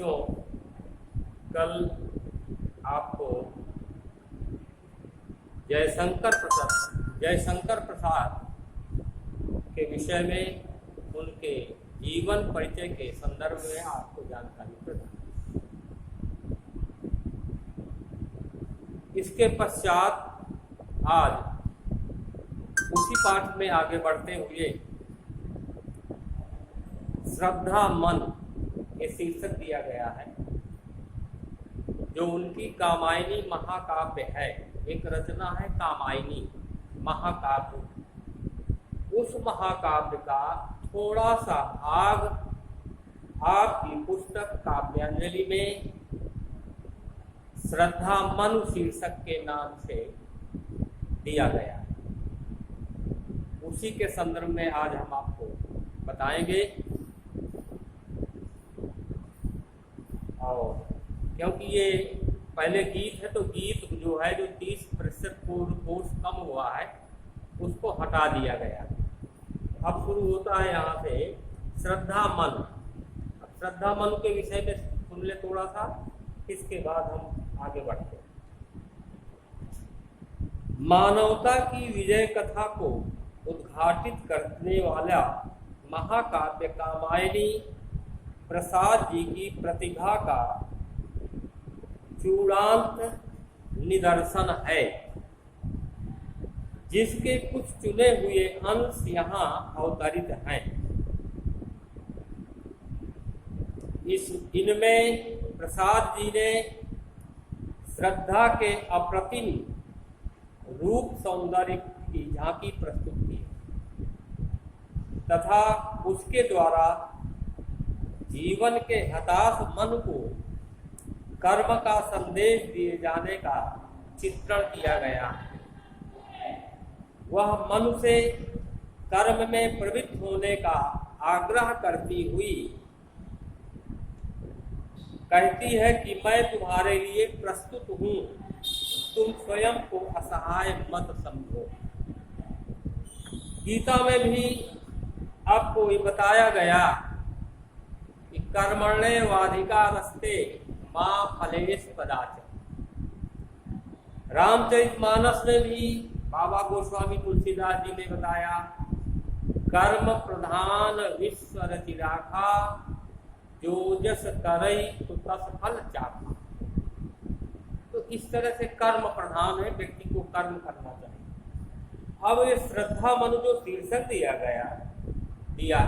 बच्चों, कल आपको जयशंकर प्रसाद के विषय में उनके जीवन परिचय के संदर्भ में आपको जानकारी प्रदान। इसके पश्चात आज उसी पाठ में आगे बढ़ते हुए श्रद्धा मन ये शीर्षक दिया गया है, जो उनकी कामायनी महाकाव्य है। एक रचना है कामायनी महाकाव्य। उस महाकाव्य का थोड़ा सा भाग आपकी पुस्तक काव्यांजलि में श्रद्धा मन शीर्षक के नाम से दिया गया है। उसी के संदर्भ में आज हम आपको बताएंगे। और क्योंकि ये पहले गीत है, तो गीत जो है जो 30% कोर्स कम हुआ है उसको हटा दिया गया। अब शुरू होता है यहाँ से श्रद्धा मन। अब श्रद्धा मन के विषय में सुन ले थोड़ा सा, इसके बाद हम आगे बढ़ते हैं। मानवता की विजय कथा को उद्घाटित करने वाला महाकाव्य कामायनी प्रसाद जी की प्रतिभा का चूड़ांत निदर्शन है, जिसके कुछ चुने हुए अंश यहाँ अवतरित हैं। इनमें प्रसाद जी ने श्रद्धा के अप्रतिम रूप सौंदर्य की झांकी प्रस्तुत की तथा उसके द्वारा जीवन के हताश मन को कर्म का संदेश दिए जाने का चित्रण किया गया है। वह मन से कर्म में प्रवृत्त होने का आग्रह करती हुई कहती है कि मैं तुम्हारे लिए प्रस्तुत हूँ, तुम स्वयं को असहाय मत समझो। गीता में भी आपको ये बताया गया कि कर्मण्येवाधिकारस्ते मा फलेषु कदाचन। रामचरितमानस में भी बाबा गोस्वामी तुलसीदास जी ने बताया, कर्म प्रधान विश्व रचि राखा, जो जस करई तो तस फल चाखा। तो इस तरह से कर्म प्रधान है, व्यक्ति को कर्म करना चाहिए। अब ये श्रद्धा मन जो शीर्षक दिया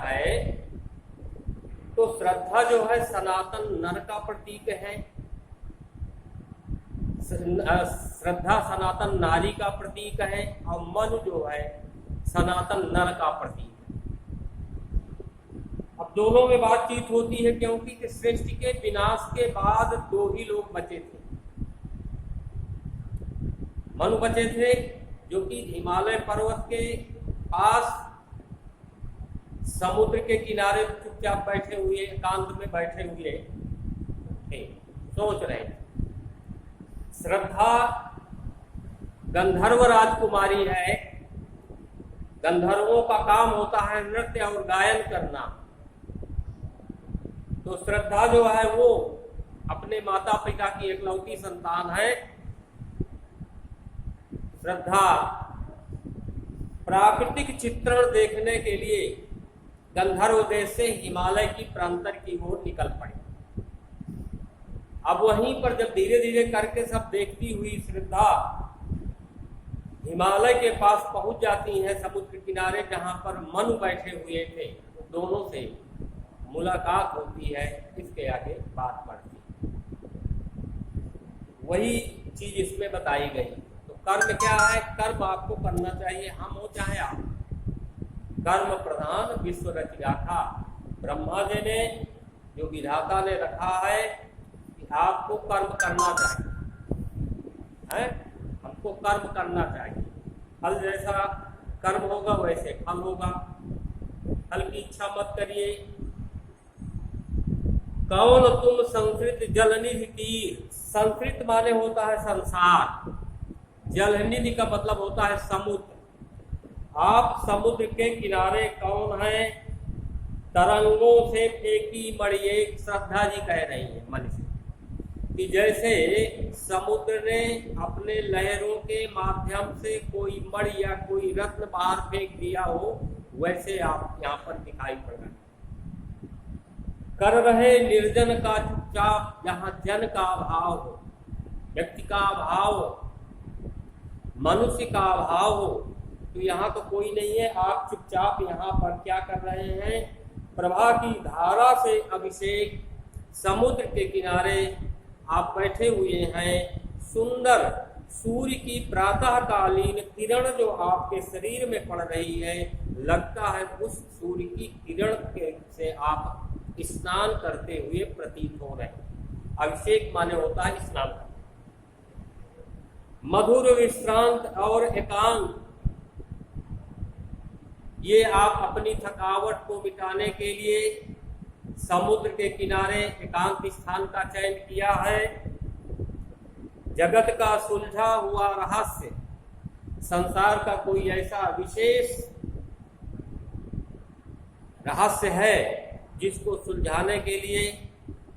है, तो श्रद्धा जो है सनातन नर का प्रतीक है। श्रद्धा सनातन नारी का प्रतीक है, और मन जो है सनातन नर का प्रतीक है। अब दोनों में बातचीत होती है, क्योंकि सृष्टि के विनाश के बाद दो ही लोग बचे थे। मनु बचे थे, जो कि हिमालय पर्वत के पास समुद्र के किनारे चुपचाप बैठे हुए, एकांत में बैठे हुए थे, सोच रहे थे। श्रद्धा गंधर्व राजकुमारी है। गंधर्वों का काम होता है नृत्य और गायन करना। तो श्रद्धा जो है वो अपने माता पिता की एकलौती संतान है। श्रद्धा प्राकृतिक चित्रण देखने के लिए गंधर्व देश से हिमालय की प्रांतर की ओर निकल पड़ी। अब वहीं पर जब धीरे धीरे करके सब देखती हुई श्रद्धा हिमालय के पास पहुंच जाती है, समुद्र किनारे जहां पर मनु बैठे हुए थे, तो दोनों से मुलाकात होती है। इसके आगे बात बढ़ती है। वही चीज इसमें बताई गई। तो कर्म क्या है? कर्म आपको करना चाहिए, हम हो चाहे आप। कर्म प्रधान विश्व रचि राखा। ब्रह्मा जी ने, जो विधाता ने रखा है कि आपको कर्म करना चाहिए, है? हमको कर्म करना चाहिए। फल जैसा कर्म होगा वैसे फल होगा। फल की इच्छा मत करिए। कौन तुम संस्कृत जलनिधि तीर। संस्कृत माने होता है संसार, जलनिधि का मतलब होता है समुद्र। आप समुद्र के किनारे कौन हैं तरंगों से फेंकी मणि, एक श्रद्धा जी कह रही है मन से, कि जैसे समुद्र ने अपने लहरों के माध्यम से कोई मणि या कोई रत्न बाहर फेंक दिया हो, वैसे आप यहाँ पर दिखाई पड़ रहे। कर रहे निर्जन का चुपचाप, जहाँ जन का अभाव हो, व्यक्ति का अभाव हो, मनुष्य का अभाव हो, तो यहाँ तो कोई नहीं है, आप चुपचाप यहाँ पर क्या कर रहे हैं? प्रभा की धारा से अभिषेक, समुद्र के किनारे आप बैठे हुए हैं। सुंदर सूर्य की प्रातःकालीन किरण जो आपके शरीर में पड़ रही है, लगता है उस सूर्य की किरण से आप स्नान करते हुए प्रतीत हो रहे हैं। अभिषेक माने होता है स्नान करना। मधुर विश्रांत और एकांत, ये आप अपनी थकावट को मिटाने के लिए समुद्र के किनारे एकांत स्थान का चयन किया है। जगत का सुलझा हुआ रहस्य, संसार का कोई ऐसा विशेष रहस्य है जिसको सुलझाने के लिए,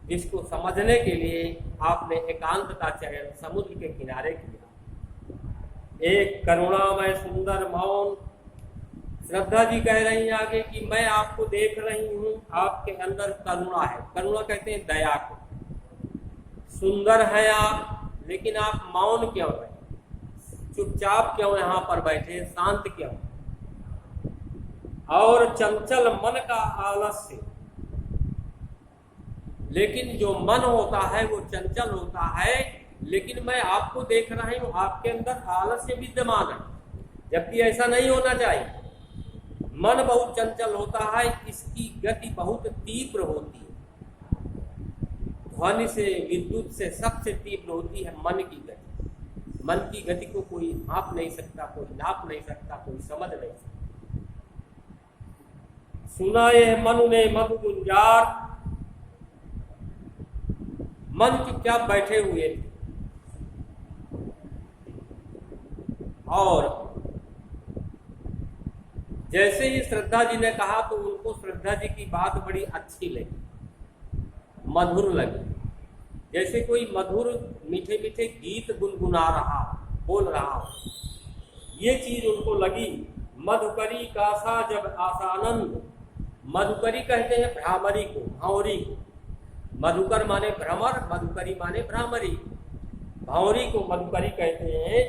जिसको समझने के लिए आपने एकांत का चयन समुद्र के किनारे किया। एक करुणामय सुंदर मौन। श्रद्धा जी कह रही हैं आगे कि मैं आपको देख रही हूं, आपके अंदर करुणा है। करुणा कहते हैं दया को। सुंदर है आप, लेकिन आप मौन क्यों हैं? चुपचाप क्यों यहाँ पर बैठे, शांत क्यों? और चंचल मन का आलस्य, लेकिन जो मन होता है वो चंचल होता है, लेकिन मैं आपको देख रही हूं, आपके अंदर आलस्य विद्यमान है, जबकि ऐसा नहीं होना चाहिए। मन बहुत चंचल होता है, इसकी गति बहुत तीव्र होती है। ध्वनि से, विद्युत से सबसे तीव्र होती है मन की गति। मन की गति को कोई माप नहीं सकता, कोई नाप नहीं सकता, कोई समझ नहीं सकता। सुना ये मनु ने मधु गुंजार, मन चुपचाप बैठे हुए थे और जैसे ही श्रद्धा जी ने कहा तो उनको श्रद्धा जी की बात बड़ी अच्छी लगी, मधुर लगी। जैसे कोई मधुर मीठे मीठे गीत गुनगुना रहा, बोल रहा हो, ये चीज उनको लगी। मधुकरी का सा जब आसानंद, मधुकरी कहते हैं भ्रामरी को, भौरी को। मधुकर माने भ्रमर, मधुकरी माने भ्रामरी। भौरी को मधुकरी कहते हैं।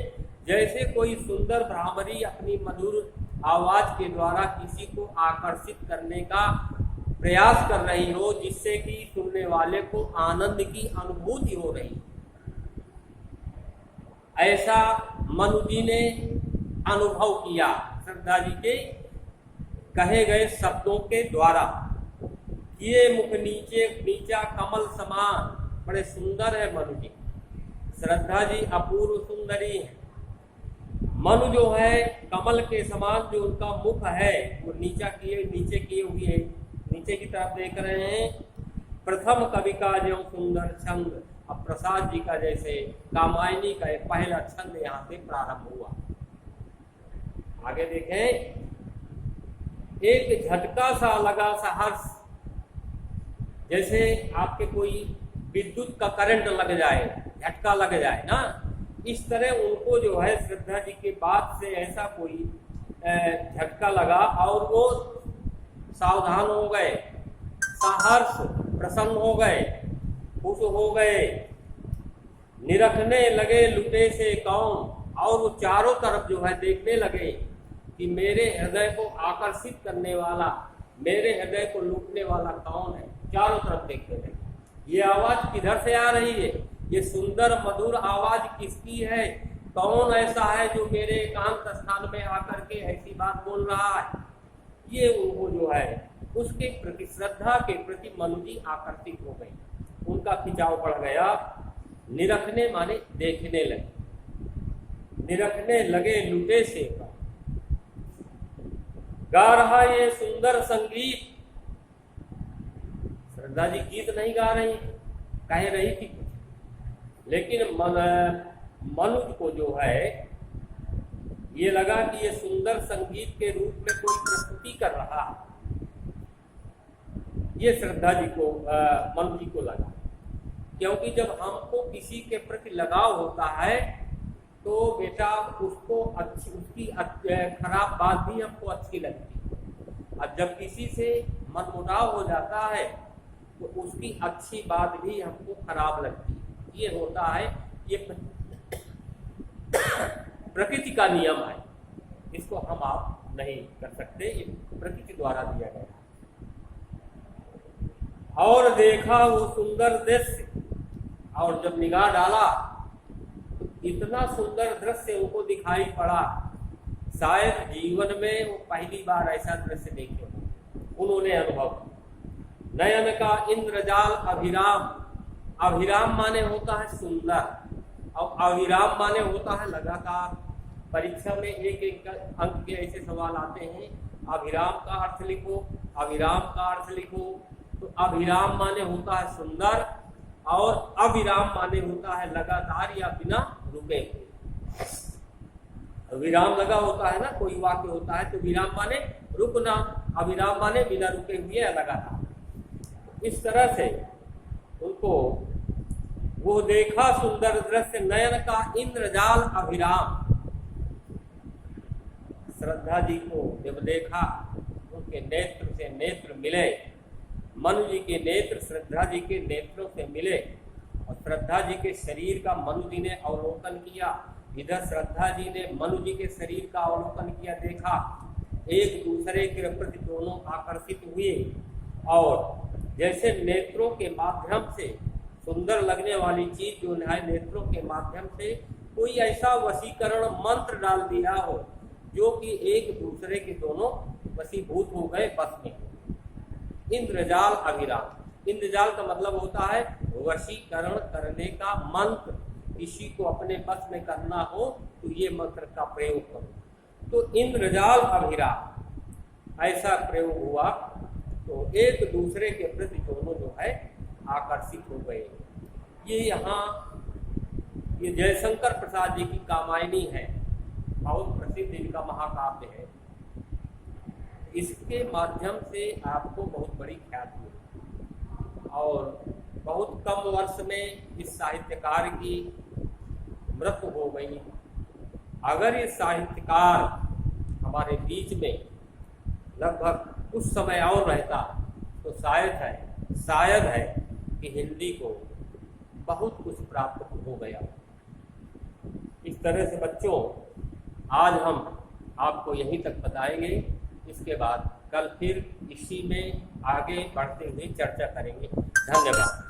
जैसे कोई सुंदर भ्रामरी अपनी मधुर आवाज के द्वारा किसी को आकर्षित करने का प्रयास कर रही हो, जिससे कि सुनने वाले को आनंद की अनुभूति हो रही, ऐसा मनु जी ने अनुभव किया श्रद्धा जी के कहे गए शब्दों के द्वारा। ये मुख नीचे नीचा कमल समान, बड़े सुंदर है मनु जी। श्रद्धा जी अपूर्व सुंदरी है। मनु जो है कमल के समान, जो उनका मुख है वो नीचे किए हुए, नीचे की तरफ देख रहे हैं। प्रथम कवि का जो सुंदर छंद, अब प्रसाद जी का जैसे कामायनी का एक पहला छंद यहाँ से प्रारंभ हुआ। आगे देखें, एक झटका सा लगा सहर्ष, जैसे आपके कोई विद्युत का करंट लग जाए, झटका लग जाए ना, इस तरह उनको जो है श्रद्धा जी के बात से ऐसा कोई झटका लगा और वो सावधान हो गए, सहर्ष, प्रसन्न हो गए, खुश हो गए। निरखने लगे लुटे से कौन, और वो चारों तरफ जो है देखने लगे कि मेरे हृदय को आकर्षित करने वाला, मेरे हृदय को लूटने वाला कौन है। चारों तरफ देखने लगे, ये आवाज किधर से आ रही है, ये सुंदर मधुर आवाज किसकी है, कौन ऐसा है जो मेरे एकांत स्थान में आकर के ऐसी बात बोल रहा है। ये उनको जो है उसके प्रति, श्रद्धा के प्रति मनु जी आकर्षित हो गई, उनका खिंचाव बढ़ गया। निरखने माने देखने लगे, निरखने लगे लुटे से गा रहा ये सुंदर संगीत। श्रद्धा जी गीत नहीं गा रही, कह रही थी कुछ, लेकिन मनुज को जो है ये लगा कि ये सुंदर संगीत के रूप में कोई प्रस्तुति कर रहा है। ये श्रद्धा जी को मनु जी को लगा, क्योंकि जब हमको किसी के प्रति लगाव होता है तो बेटा उसको अच्छी, उसकी खराब बात भी हमको अच्छी लगती है, और जब किसी से मनमुटाव हो जाता है तो उसकी अच्छी बात भी हमको खराब लगती है। ये होता है, ये प्रकृति का नियम है, इसको हम आप नहीं कर सकते, ये प्रकृति द्वारा दिया गया। और देखा वो सुंदर दृश्य, और जब निगाह डाला तो इतना सुंदर दृश्य उनको दिखाई पड़ा, शायद जीवन में वो पहली बार ऐसा दृश्य देखे उन्होंने अनुभव। नयन का इंद्रजाल अभिराम, अभिराम माने होता है सुंदर, और अविराम माने होता है लगातार। परीक्षा में एक एक अंक के ऐसे सवाल आते हैं, अभिराम का अर्थ लिखो, अविराम का अर्थ लिखो। तो अभिराम माने होता है सुंदर, और अविराम माने होता है लगातार या बिना रुके हुए। विराम लगा होता है ना, कोई वाक्य होता है तो विराम माने रुकना, अविराम माने बिना रुके हुए या लगातार। इस तरह से उनको वो देखा सुंदर दृश्य, नयन का इंद्रजाल अभिराम। श्रद्धा जी को जब देखा, उनके नेत्र से नेत्र मिले, मनु जी के नेत्र श्रद्धा जी के नेत्रों से मिले, और श्रद्धा जी के शरीर का मनु जी ने अवलोकन किया, इधर श्रद्धा जी ने मनु जी के शरीर का अवलोकन किया, देखा, एक दूसरे के प्रति दोनों आकर्षित हुए। और जैसे नेत्रों के माध्यम से सुंदर लगने वाली चीज जो है, नेत्रों के माध्यम से कोई ऐसा वशीकरण मंत्र डाल दिया हो जो कि एक दूसरे के दोनों वशीभूत हो गए, बस में। इंद्रजाल अभिराम, इंद्रजाल का मतलब होता है वशीकरण करने का मंत्र। किसी को अपने बस में करना हो तो ये मंत्र का प्रयोग करो। तो इंद्रजाल अभिराम ऐसा प्रयोग हुआ, तो एक दूसरे के प्रति दोनों जो है आकर्षित हो गए। ये यहाँ ये जयशंकर प्रसाद जी की कामायनी है, बहुत प्रसिद्ध इनका महाकाव्य है। इसके माध्यम से आपको बहुत बड़ी ख्याति है, और बहुत कम वर्ष में इस साहित्यकार की मृत्यु हो गई। अगर ये साहित्यकार हमारे बीच में लगभग कुछ समय और रहता तो शायद है कि हिंदी को बहुत कुछ प्राप्त हो गया। इस तरह से बच्चों, आज हम आपको यहीं तक बताएंगे, इसके बाद कल फिर इसी में आगे बढ़ते हुए चर्चा करेंगे। धन्यवाद।